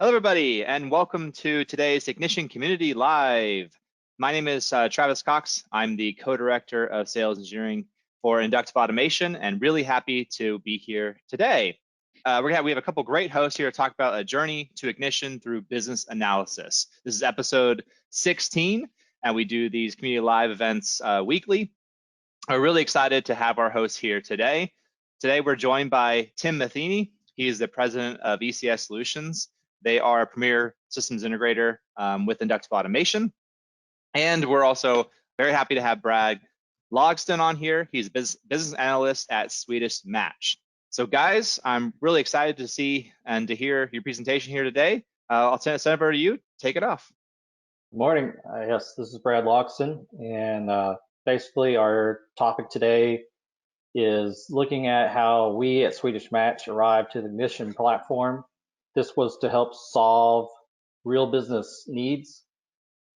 Hello, everybody, and welcome to today's Ignition Community Live. My name is Travis Cox. I'm the co-director of sales engineering for Inductive Automation, and really happy to be here today. We have a couple great hosts here to talk about a journey to ignition through business analysis. This is episode 16, and we do these community live events weekly. We're really excited to have our hosts here today. Today, we're joined by Tim Matheny. He is the president of ECS Solutions. They are a premier systems integrator with inductive automation. And we're also very happy to have Brad Logston on here. He's a business analyst at Swedish Match. So guys, I'm really excited to see and to hear your presentation here today. I'll send it over to you. Take it off. Good morning. Yes, this is Brad Logston, and basically our topic today is looking at how we at Swedish Match arrived to the Ignition platform. This was to help solve real business needs,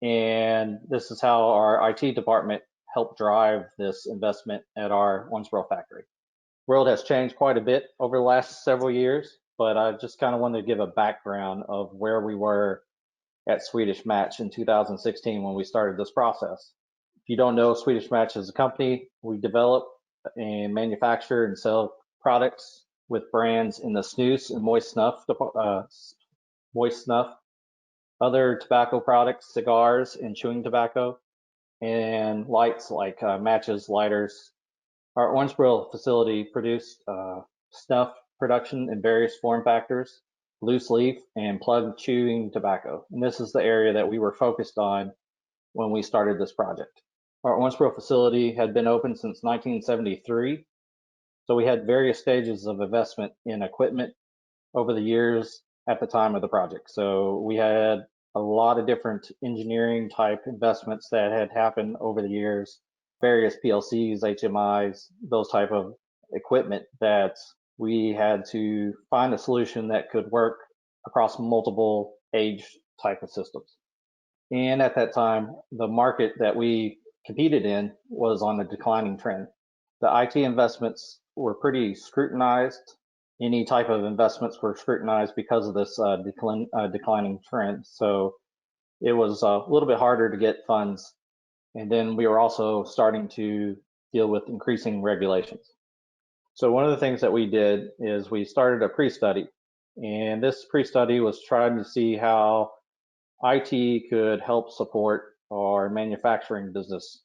and this is how our IT department helped drive this investment at our Owensboro Factory. The world has changed quite a bit over the last several years, but I just kind of wanted to give a background of where we were at Swedish Match in 2016 when we started this process. If you don't know, Swedish Match is a company. We develop and manufacture and sell products with brands in the snus and moist snuff, other tobacco products, cigars and chewing tobacco, and lights like matches, lighters. Our Owensboro facility produced snuff production in various form factors, loose leaf, and plug chewing tobacco. And this is the area that we were focused on when we started this project. Our Owensboro facility had been open since 1973. So we had various stages of investment in equipment over the years at the time of the project. So we had a lot of different engineering type investments that had happened over the years, various PLCs, HMIs, those type of equipment that we had to find a solution that could work across multiple age type of systems. And at that time, the market that we competed in was on a declining trend. The IT investments were pretty scrutinized. Any type of investments were scrutinized because of this declining trend. So it was a little bit harder to get funds. And then we were also starting to deal with increasing regulations. So one of the things that we did is we started a pre-study, and this pre-study was trying to see how IT could help support our manufacturing business.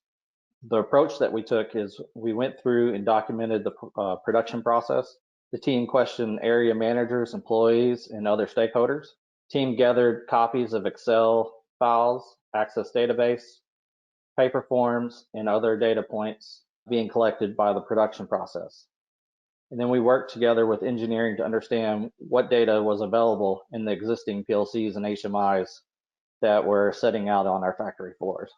The approach that we took is we went through and documented the production process. The team questioned area managers, employees, and other stakeholders. The team gathered copies of Excel files, Access database, paper forms, and other data points being collected by the production process. And then we worked together with engineering to understand what data was available in the existing PLCs and HMIs that were setting out on our factory floors.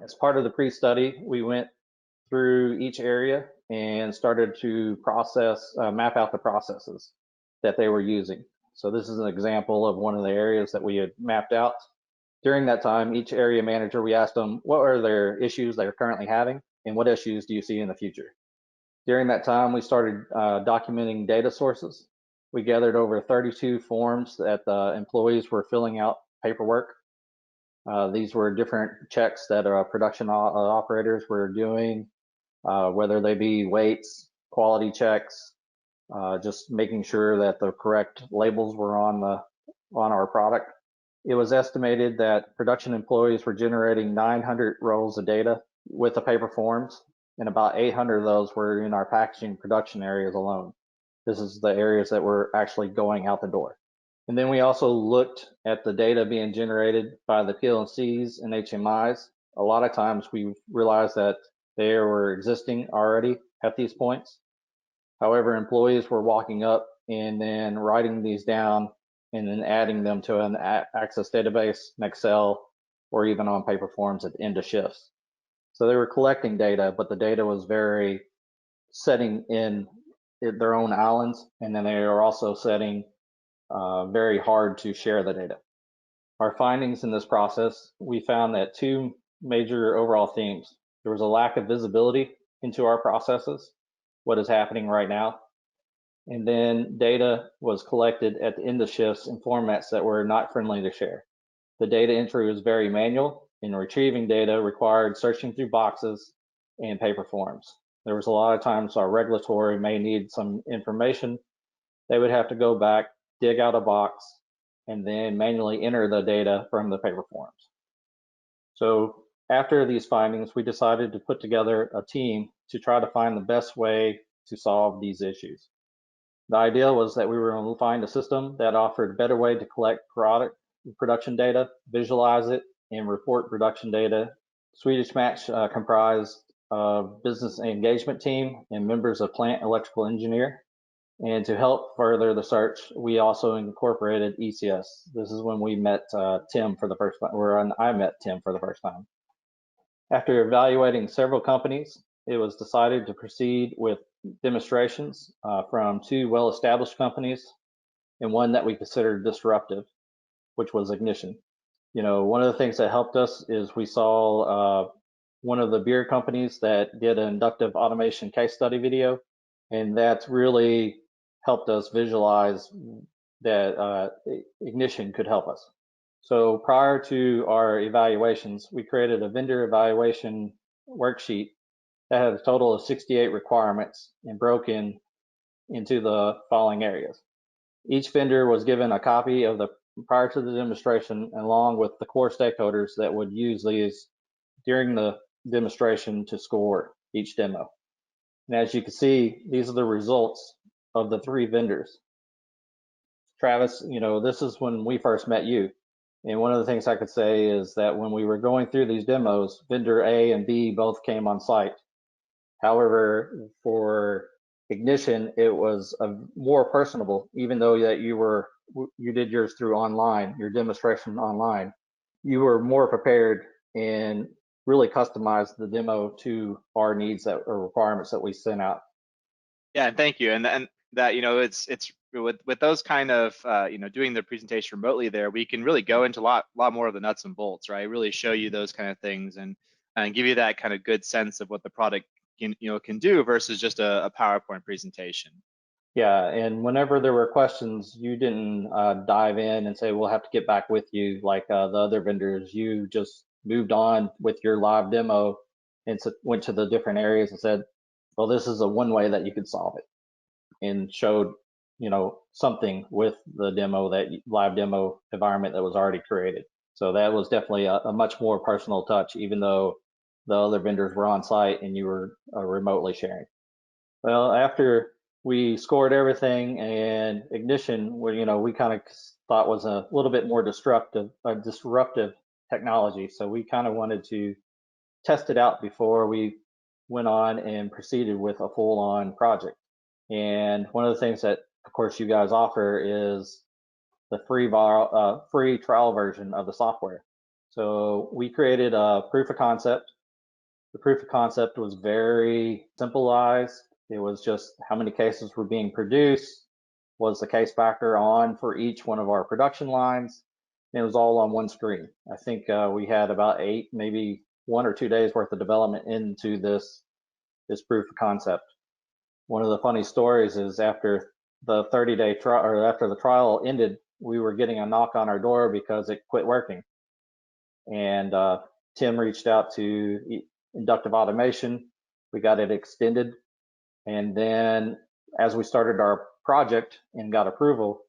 As part of the pre-study, we went through each area and started to map out the processes that they were using. So this is an example of one of the areas that we had mapped out. During that time, each area manager, we asked them, what are their issues they're currently having and what issues do you see in the future? During that time, we started documenting data sources. We gathered over 32 forms that the employees were filling out paperwork. These were different checks that production operators were doing, whether they be weights, quality checks, just making sure that the correct labels were on our product. It was estimated that production employees were generating 900 rolls of data with the paper forms, and about 800 of those were in our packaging production areas alone. This is the areas that were actually going out the door. And then we also looked at the data being generated by the PLCs and HMIs. A lot of times we realized that they were existing already at these points. However, employees were walking up and then writing these down and then adding them to an Access database, an Excel, or even on paper forms at the end of shifts. So they were collecting data, but the data was very setting in their own islands, and then they were also setting very hard to share the data. Our findings in this process, we found that two major overall themes. There was a lack of visibility into our processes, what is happening right now, And then data was collected at the end of shifts in formats that were not friendly to share. The data entry was very manual, and retrieving data required searching through boxes and paper forms. There was a lot of times our regulatory may need some information. They would have to go back, dig out a box, and then manually enter the data from the paper forms. So after these findings, we decided to put together a team to try to find the best way to solve these issues. The idea was that we were going to find a system that offered a better way to collect production data, visualize it, and report production data. Swedish Match comprised a business engagement team and members of plant electrical engineer. And to help further the search, we also incorporated ECS. This is when we met Tim for the first time, or I met Tim for the first time. After evaluating several companies, it was decided to proceed with demonstrations from two well-established companies and one that we considered disruptive, which was Ignition. You know, one of the things that helped us is we saw one of the beer companies that did an inductive automation case study video, and that's really helped us visualize that Ignition could help us. So prior to our evaluations, we created a vendor evaluation worksheet that had a total of 68 requirements and broken into the following areas. Each vendor was given a copy of the prior to the demonstration, along with the core stakeholders that would use these during the demonstration to score each demo. And as you can see, these are the results of the three vendors. Travis, you know, this is when we first met you. And one of the things I could say is that when we were going through these demos, vendor A and B both came on site. However, for Ignition, it was more personable, even though that you did yours through online, your demonstration online. You were more prepared and really customized the demo to our needs or requirements that we sent out. Yeah, and thank you. And that, you know, it's with those kind of you know, doing the presentation remotely there, we can really go into a lot more of the nuts and bolts, right? Really show you those kind of things and give you that kind of good sense of what the product can do versus just a PowerPoint presentation. Yeah, and whenever there were questions, you didn't dive in and say, we'll have to get back with you like the other vendors. You just moved on with your live demo and went to the different areas and said, well, this is one way that you could solve it, and showed, you know, something with the demo, that live demo environment that was already created. So that was definitely a much more personal touch, even though the other vendors were on site and you were remotely sharing. Well, after we scored everything, and Ignition, where, you know, we kind of thought was a little bit more disruptive technology. So we kind of wanted to test it out before we went on and proceeded with a full-on project. And one of the things that, of course, you guys offer is the free trial version of the software. So we created a proof of concept. The proof of concept was very simplified. It was just how many cases were being produced, was the case packer on for each one of our production lines, and it was all on one screen. I think we had about 8, maybe 1 or 2 days worth of development into this proof of concept. One of the funny stories is after the 30-day trial, or after the trial ended, we were getting a knock on our door because it quit working. And Tim reached out to inductive automation. We got it extended. And then as we started our project and got approval,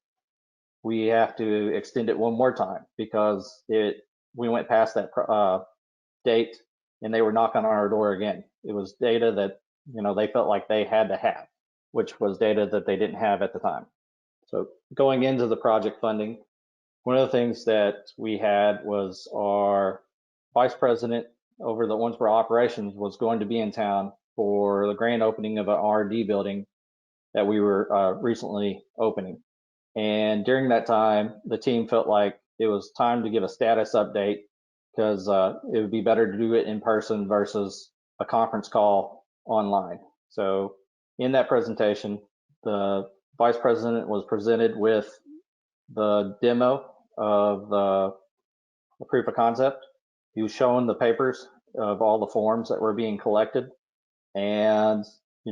we have to extend it one more time because we went past that date and they were knocking on our door again. It was data that, you know, they felt like they had to have, which was data that they didn't have at the time. So going into the project funding, one of the things that we had was our vice president over the Owensboro operations was going to be in town for the grand opening of an R&D building that we were recently opening. And during that time, the team felt like it was time to give a status update because it would be better to do it in person versus a conference call online. So in that presentation, the vice president was presented with the demo of the proof of concept. He was showing the papers of all the forms that were being collected. And,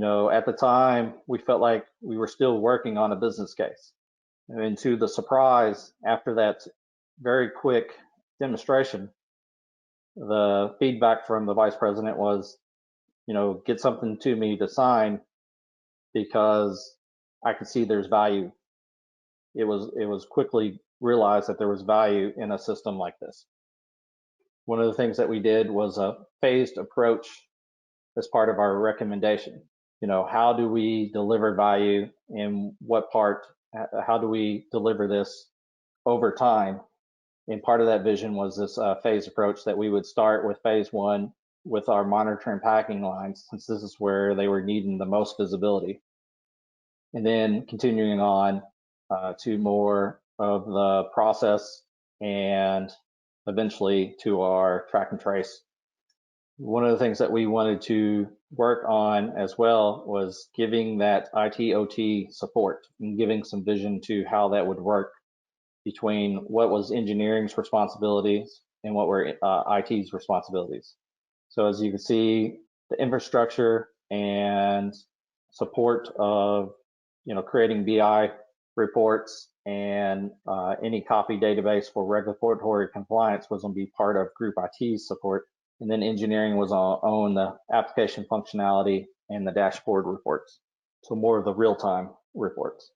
At the time, we felt like we were still working on a business case. And to the surprise, after that very quick demonstration, the feedback from the vice president was, get something to me to sign because I could see there's value. It was quickly realized that there was value in a system like this. One of the things that we did was a phased approach as part of our recommendation. How do we deliver value in what part? How do we deliver this over time? And part of that vision was this phased approach that we would start with phase one with our monitor and packing lines, since this is where they were needing the most visibility. And then continuing on to more of the process and eventually to our track and trace. One of the things that we wanted to work on as well was giving that IT/OT support and giving some vision to how that would work between what was engineering's responsibilities and what were IT's responsibilities. So as you can see, the infrastructure and support of creating BI reports and any copy database for regulatory compliance was going to be part of Group IT's support. And then engineering was on the application functionality and the dashboard reports. So more of the real-time reports.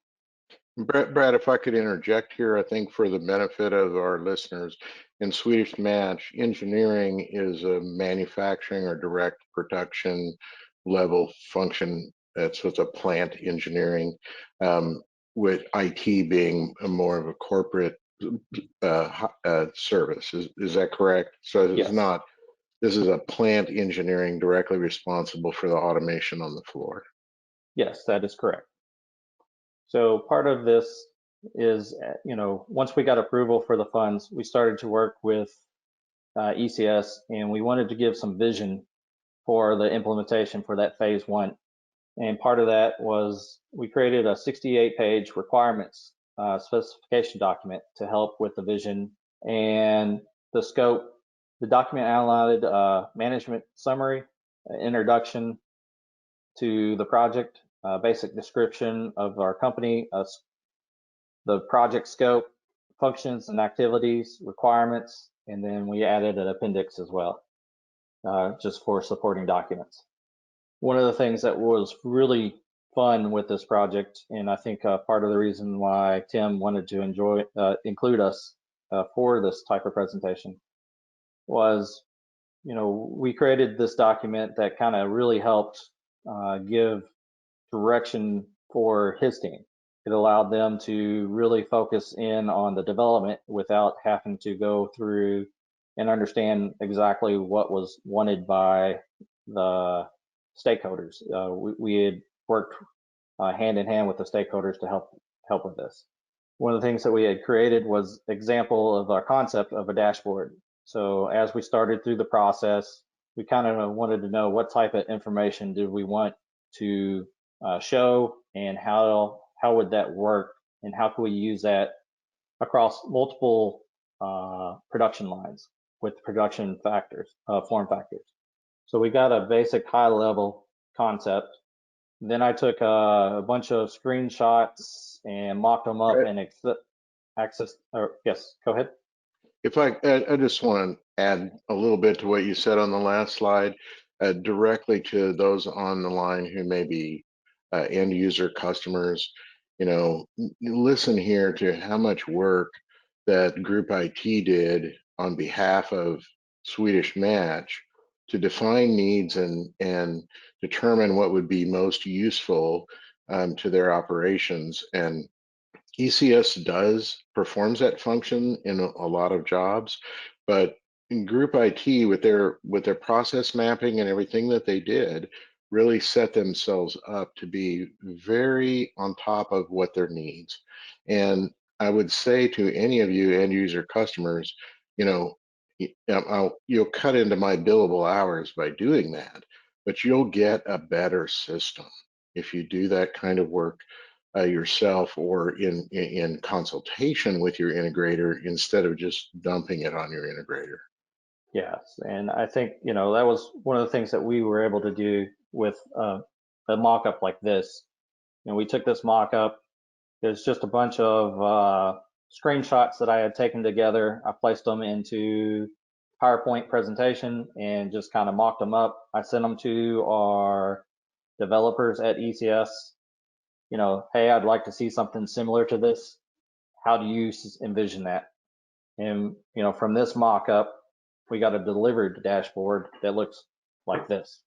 Brad, if I could interject here, I think for the benefit of our listeners, in Swedish Match, engineering is a manufacturing or direct production level function. That's what's a plant engineering, with IT being more of a corporate service. Is that correct? So it's Yes. not, this is a plant engineering directly responsible for the automation on the floor. Yes, that is correct. So part of this is, once we got approval for the funds, we started to work with ECS, and we wanted to give some vision for the implementation for that phase one. And part of that was we created a 68-page requirements specification document to help with the vision and the scope. The document outlined management summary, introduction to the project, basic description of our company, the project scope, functions and activities, requirements, and then we added an appendix as well, just for supporting documents. One of the things that was really fun with this project, and I think part of the reason why Tim wanted to include us for this type of presentation was, we created this document that kind of really helped give direction for his team. It allowed them to really focus in on the development without having to go through and understand exactly what was wanted by the stakeholders. We had worked hand in hand with the stakeholders to help with this. One of the things that we had created was example of our concept of a dashboard. So as we started through the process, we kind of wanted to know what type of information did we want to show, and how would that work, and how can we use that across multiple production lines with production factors, form factors. So we got a basic high level concept. Then I took a bunch of screenshots and mocked them up and yes, go ahead. If I just want to add a little bit to what you said on the last slide, directly to those on the line who may be end user customers. Listen here to how much work that Group IT did on behalf of Swedish Match to define needs and determine what would be most useful to their operations. And ECS performs that function in a lot of jobs, but in Group IT with their process mapping and everything that they did really set themselves up to be very on top of what their needs. And I would say to any of you end user customers, you'll cut into my billable hours by doing that, but you'll get a better system if you do that kind of work yourself or in consultation with your integrator instead of just dumping it on your integrator. Yes, and I think that was one of the things that we were able to do with a mock-up like this. And we took this mock-up. There's just a bunch of screenshots that I had taken together. I placed them into PowerPoint presentation and just kind of mocked them up. I sent them to our developers at ECS. You know, hey, I'd like to see something similar to this. How do you envision that? And, you know, from this mock-up, we got a delivered dashboard that looks like this.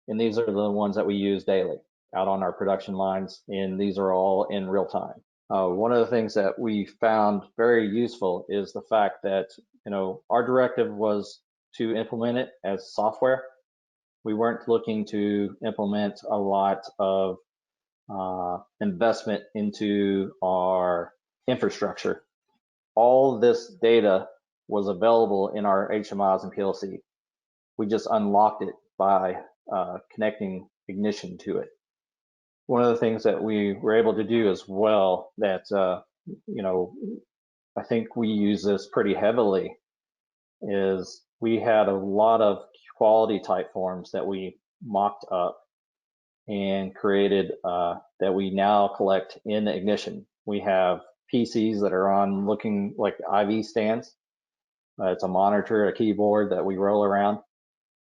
And these are the ones that we use daily out on our production lines, and these are all in real time. One of the things that we found very useful is the fact that, you know, our directive was to implement it as software. We weren't looking to implement a lot of investment into our infrastructure. All this data was available in our HMIs and PLC. We just unlocked it by connecting Ignition to it. One of the things that we were able to do as well that, you know, I think we use this pretty heavily is we had a lot of quality type forms that we mocked up and created that we now collect in Ignition. We have PCs that are on looking like IV stands. It's a monitor, a keyboard that we roll around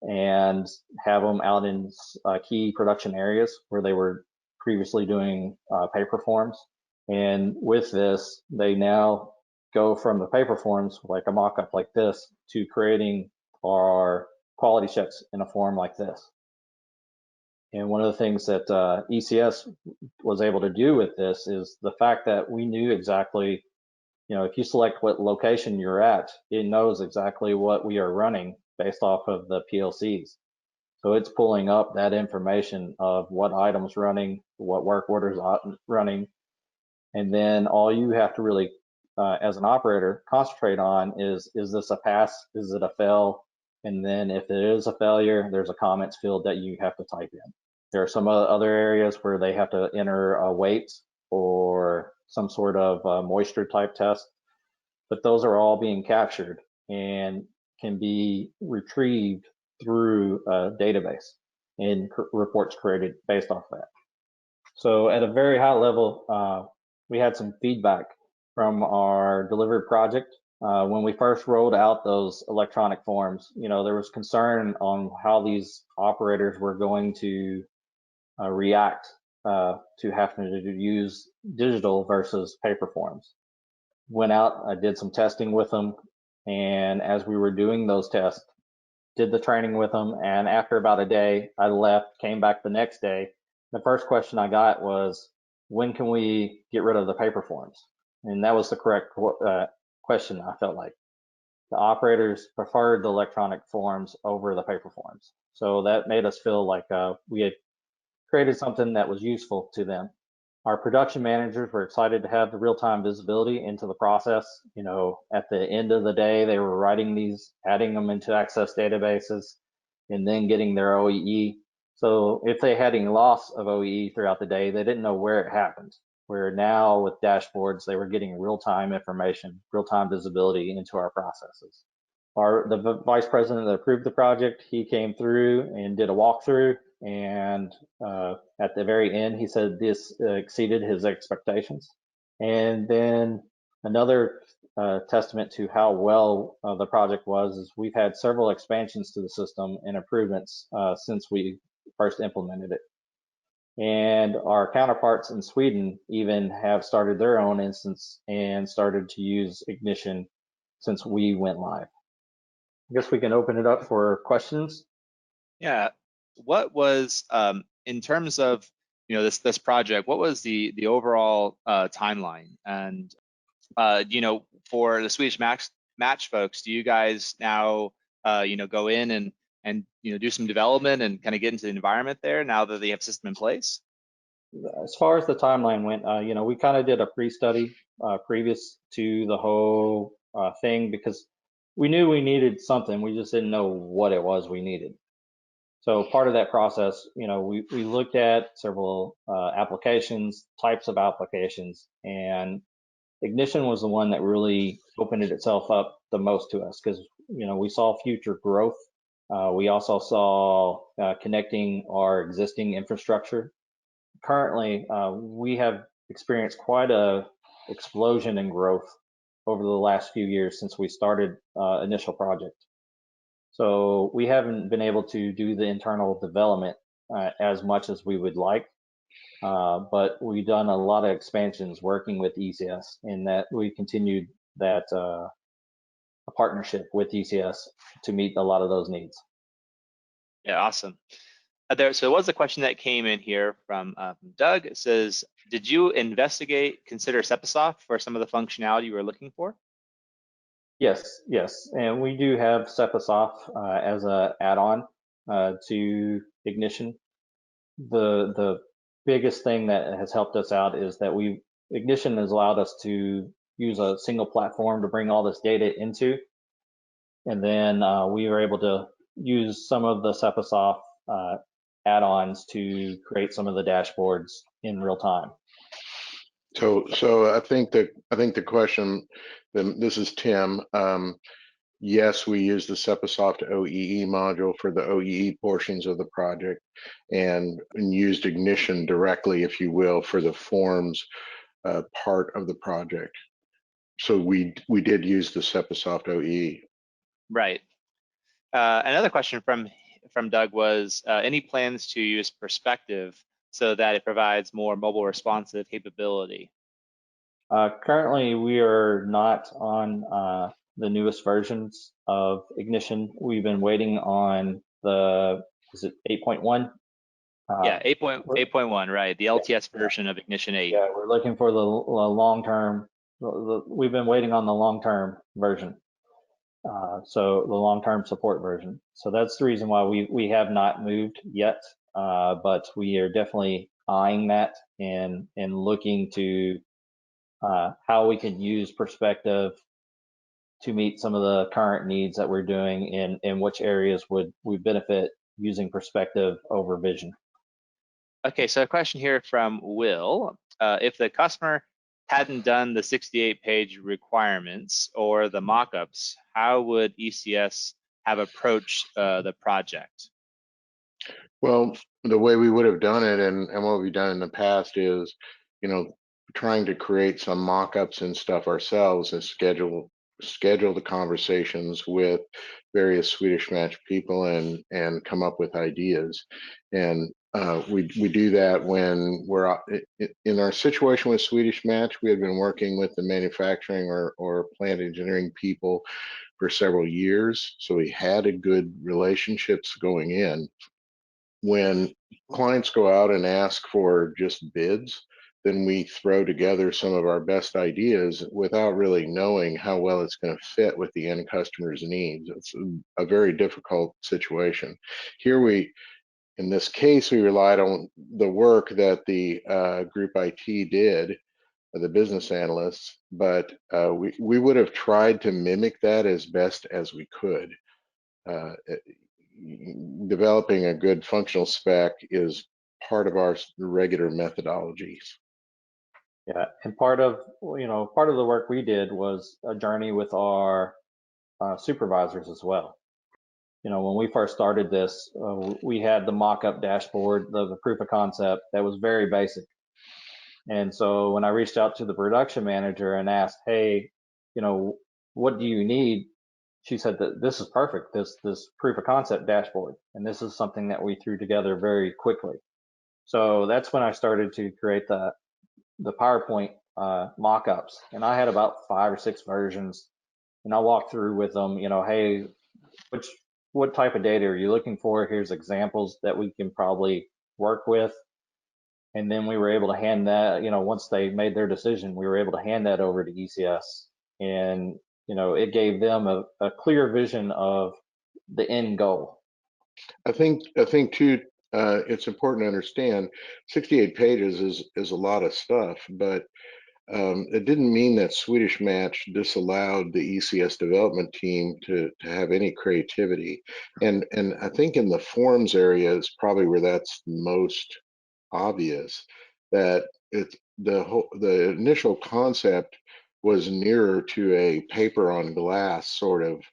and have them out in key production areas where they were previously doing paper forms. And with this, they now go from the paper forms, like a mock-up like this, to creating our quality checks in a form like this. And one of the things that ECS was able to do with this is the fact that we knew exactly, you know, if you select what location you're at, it knows exactly what we are running based off of the PLCs. So it's pulling up that information of what items running, what work orders running, and then all you have to really, as an operator, concentrate on is this a pass? Is it a fail? And then if it is a failure, there's a comments field that you have to type in. There are some other areas where they have to enter a weight or some sort of moisture type test, but those are all being captured and can be retrieved through a database and reports created based off that. So at a very high level, we had some feedback from our delivered project. When we first rolled out those electronic forms, you know, there was concern on how these operators were going to react to having to use digital versus paper forms. Went out, I did some testing with them, and as we were doing those tests, did the training with them, and after about a day, I left, came back the next day. The first question I got was, when can we get rid of the paper forms? And that was the correct question, I felt like. The operators preferred the electronic forms over the paper forms. So that made us feel like we had created something that was useful to them. Our production managers were excited to have the real-time visibility into the process. You know, at the end of the day, they were writing these, adding them into Access databases, and then getting their OEE. So if they had any loss of OEE throughout the day, they didn't know where it happened. Where now with dashboards, they were getting real-time information, real-time visibility into our processes. The vice president that approved the project, he came through and did a walkthrough, and at the very end, he said this exceeded his expectations. And then another testament to how well the project was is we've had several expansions to the system and improvements since we first implemented it. And our counterparts in Sweden even have started their own instance and started to use Ignition since we went live. I guess we can open it up for questions. Yeah, what was in terms of, you know, this project, what was the overall timeline? And you know, for the Swedish Match folks, do you guys now you know, go in and you know, do some development and kind of get into the environment there now that they have system in place? As far as the timeline went, you know, we kind of did a pre-study previous to the whole thing because we knew we needed something. We just didn't know what it was we needed. So part of that process, you know, we looked at several applications, types of applications, and Ignition was the one that really opened itself up the most to us because, you know, we saw future growth We also saw connecting our existing infrastructure. Currently, we have experienced quite a explosion in growth over the last few years since we started initial project. So we haven't been able to do the internal development as much as we would like, but we've done a lot of expansions working with ECS, in that we continued that partnership with ECS to meet a lot of those needs. Yeah, awesome. So there was a question that came in here from Doug. It says, did you consider Sepasoft for some of the functionality you were looking for? Yes, and we do have Sepasoft as a add-on to Ignition. The biggest thing that has helped us out is that Ignition has allowed us to use a single platform to bring all this data into, and then we were able to use some of the Sepasoft add-ons to create some of the dashboards in real time. So I think the question, this is Tim. Yes, we use the Sepasoft OEE module for the OEE portions of the project, and used Ignition directly, if you will, for the forms part of the project. So we did use the Sepasoft OEE. Right. Another question from Doug was, any plans to use Perspective so that it provides more mobile responsive capability? Currently, we are not on the newest versions of Ignition. We've been waiting on is it 8.1? Yeah, 8.1, right? The LTS version of Ignition 8. Yeah, we're looking for the long-term. We've been waiting on the long-term version. So the long-term support version. So that's the reason why we have not moved yet, but we are definitely eyeing that and looking to how we can use Perspective to meet some of the current needs that we're doing, and which areas would we benefit using Perspective over Vision. Okay, so a question here from Will. If the customer hadn't done the 68-page requirements or the mockups, how would ECS have approached the project? Well, the way we would have done it, and what we've done in the past is, trying to create some mock-ups and stuff ourselves, and schedule the conversations with various Swedish Match people and come up with ideas. And we do that when we're in our situation with Swedish Match. We had been working with the manufacturing or plant engineering people for several years, so we had a good relationships going in. When clients go out and ask for just bids, then we throw together some of our best ideas without really knowing how well it's going to fit with the end customer's needs. It's a very difficult situation. Here in this case, we relied on the work that the group IT did, the business analysts, but we would have tried to mimic that as best as we could. Developing a good functional spec is part of our regular methodologies. Yeah, and part of the work we did was a journey with our supervisors as well. When we first started this, we had the mock-up dashboard, the proof of concept that was very basic. And so when I reached out to the production manager and asked, hey, what do you need? She said that this is perfect, this proof of concept dashboard. And this is something that we threw together very quickly. So that's when I started to create the PowerPoint mock-ups. And I had about 5 or 6 versions. And I walked through with them, hey, what type of data are you looking for? Here's examples that we can probably work with. And then we were able to hand that, once they made their decision, we were able to hand that over to ECS. And, it gave them a clear vision of the end goal. I think too, it's important to understand 68 pages is a lot of stuff, but it didn't mean that Swedish Match disallowed the ECS development team to have any creativity. And I think in the forms area is probably where that's most obvious, that the initial concept was nearer to a paper on glass sort of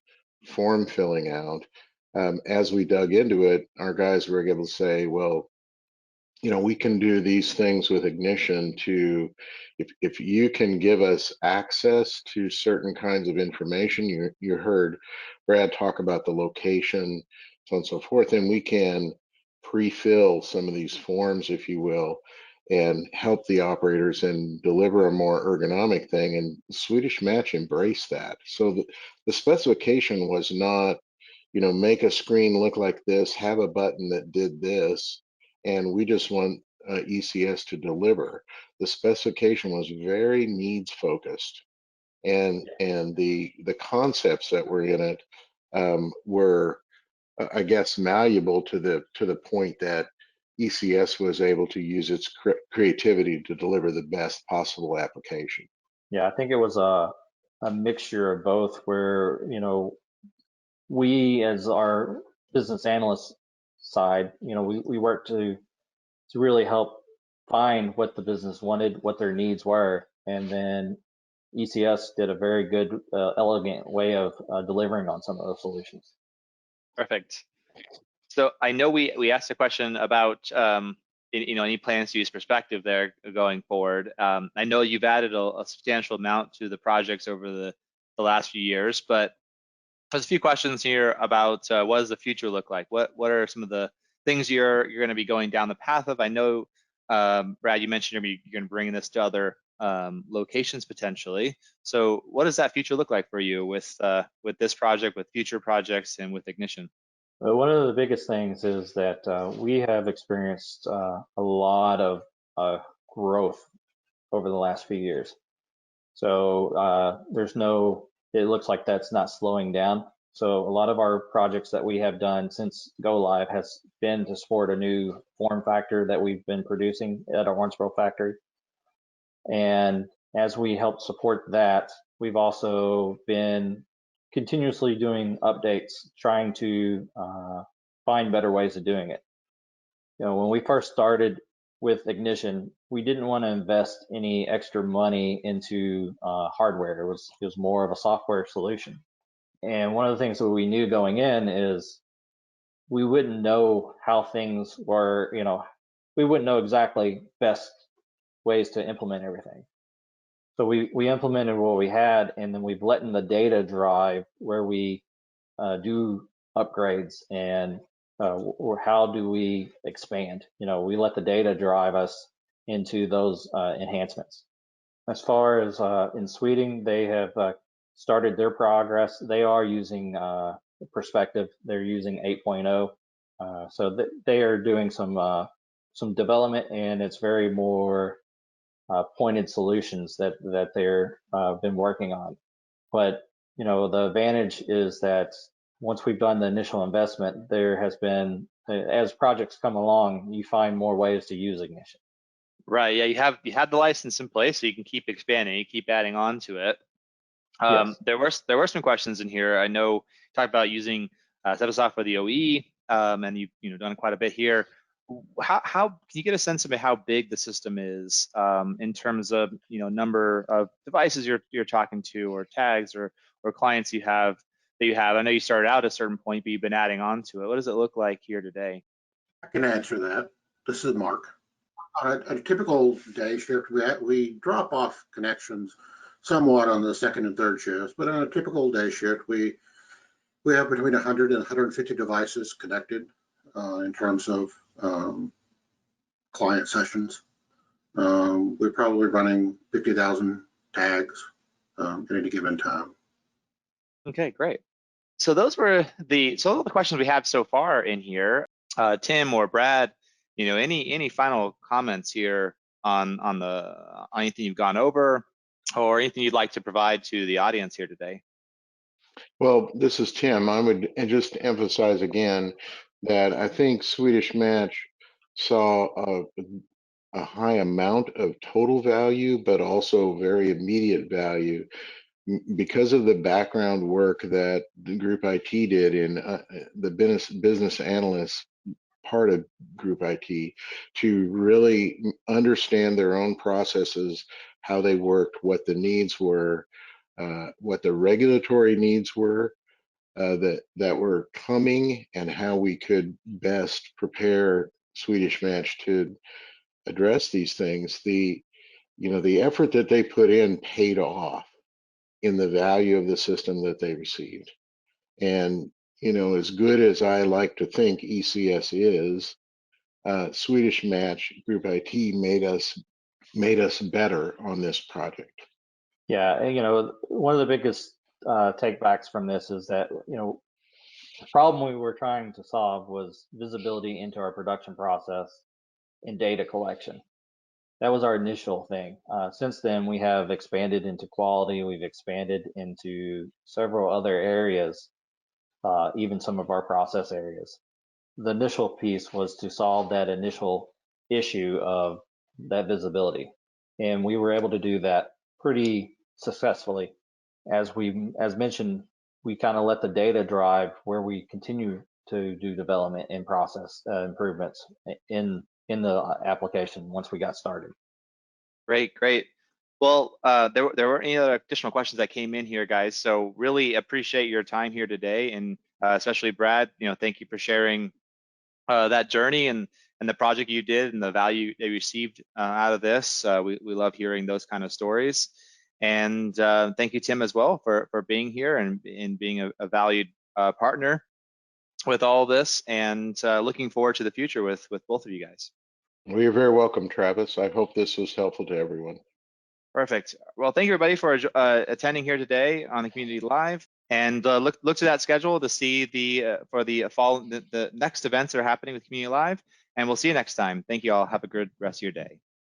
form filling out. as we dug into it, our guys were able to say, well, we can do these things with Ignition to, if you can give us access to certain kinds of information, you heard Brad talk about the location, so on and so forth, and we can pre-fill some of these forms, if you will, and help the operators and deliver a more ergonomic thing. And Swedish Match embraced that. So the specification was not, make a screen look like this, have a button that did this, and we just want ECS to deliver. The specification was very needs focused, and the concepts that were in it were, I guess, malleable to the point that ECS was able to use its creativity to deliver the best possible application. Yeah, I think it was a mixture of both, where we, as our business analyst side, we work to really help find what the business wanted, what their needs were, and then ECS did a very good, elegant way of delivering on some of those solutions. Perfect. So I know we asked a question about any plans to use Perspective there going forward. I know you've added a substantial amount to the projects over the last few years, but there's a few questions here about what does the future look like? What are some of the things you're going to be going down the path of? I know, Brad, you mentioned you're going to bring this to other locations potentially. So what does that future look like for you with this project, with future projects, and with Ignition? One of the biggest things is that we have experienced a lot of growth over the last few years. So it looks like that's not slowing down. So a lot of our projects that we have done since go live has been to support a new form factor that we've been producing at our Owensboro factory. And as we help support that, we've also been continuously doing updates, trying to find better ways of doing it. When we first started with Ignition, we didn't want to invest any extra money into hardware. It was more of a software solution. And one of the things that we knew going in is we wouldn't know how things were, we wouldn't know exactly best ways to implement everything. So we implemented what we had, and then we've let in the data drive where we do upgrades and or how do we expand. We let the data drive us into those enhancements. As far as in Sweden, they have started their progress. They are using Perspective. They're using 8.0. So they are doing some development, and it's very more pointed solutions that they're been working on. But the advantage is that once we've done the initial investment, there has been, as projects come along, you find more ways to use Ignition. Right. Yeah, you had the license in place, so you can keep expanding, you keep adding on to it. Yes. There were some questions in here. I know you talked about using set of software, the OE, and you've done quite a bit here. How can you get a sense of how big the system is in terms of number of devices you're talking to, or tags, or clients you have that you have? I know you started out at a certain point, but you've been adding on to it. What does it look like here today? I can answer that. This is Mark. On a typical day shift, we drop off connections somewhat on the second and third shifts, but on a typical day shift, we have between 100 and 150 devices connected in terms of client sessions. We're probably running 50,000 tags at any given time. Okay, great. So those were all the questions we have so far in here. Tim or Brad, any final comments here on anything you've gone over, or anything you'd like to provide to the audience here today? Well, this is Tim. I would just emphasize again that I think Swedish Match saw a high amount of total value, but also very immediate value because of the background work that the Group IT did in the business analyst part of Group IT to really understand their own processes, how they worked, what the needs were, what the regulatory needs were, that were coming and how we could best prepare Swedish Match to address these things. The effort that they put in paid off in the value of the system that they received. And as good as I like to think ECS is, Swedish Match Group IT made us better on this project. Yeah, and, one of the biggest takebacks from this is that, the problem we were trying to solve was visibility into our production process and data collection. That was our initial thing. Since then, we have expanded into quality. We've expanded into several other areas, even some of our process areas. The initial piece was to solve that initial issue of that visibility. And we were able to do that pretty successfully. As mentioned, we kind of let the data drive where we continue to do development and process improvements in the application once we got started. Great. Well, there weren't any other additional questions that came in here, guys. So really appreciate your time here today, and especially Brad. Thank you for sharing that journey and the project you did and the value they received out of this. We love hearing those kind of stories. And thank you, Tim, as well, for being here and being a valued partner with all this, and looking forward to the future with both of you guys. Well, you're very welcome, Travis. I hope this was helpful to everyone. Perfect. Well, thank you everybody for attending here today on the Community Live, and look to that schedule to see the next events that are happening with Community Live, and we'll see you next time. Thank you all. Have a good rest of your day.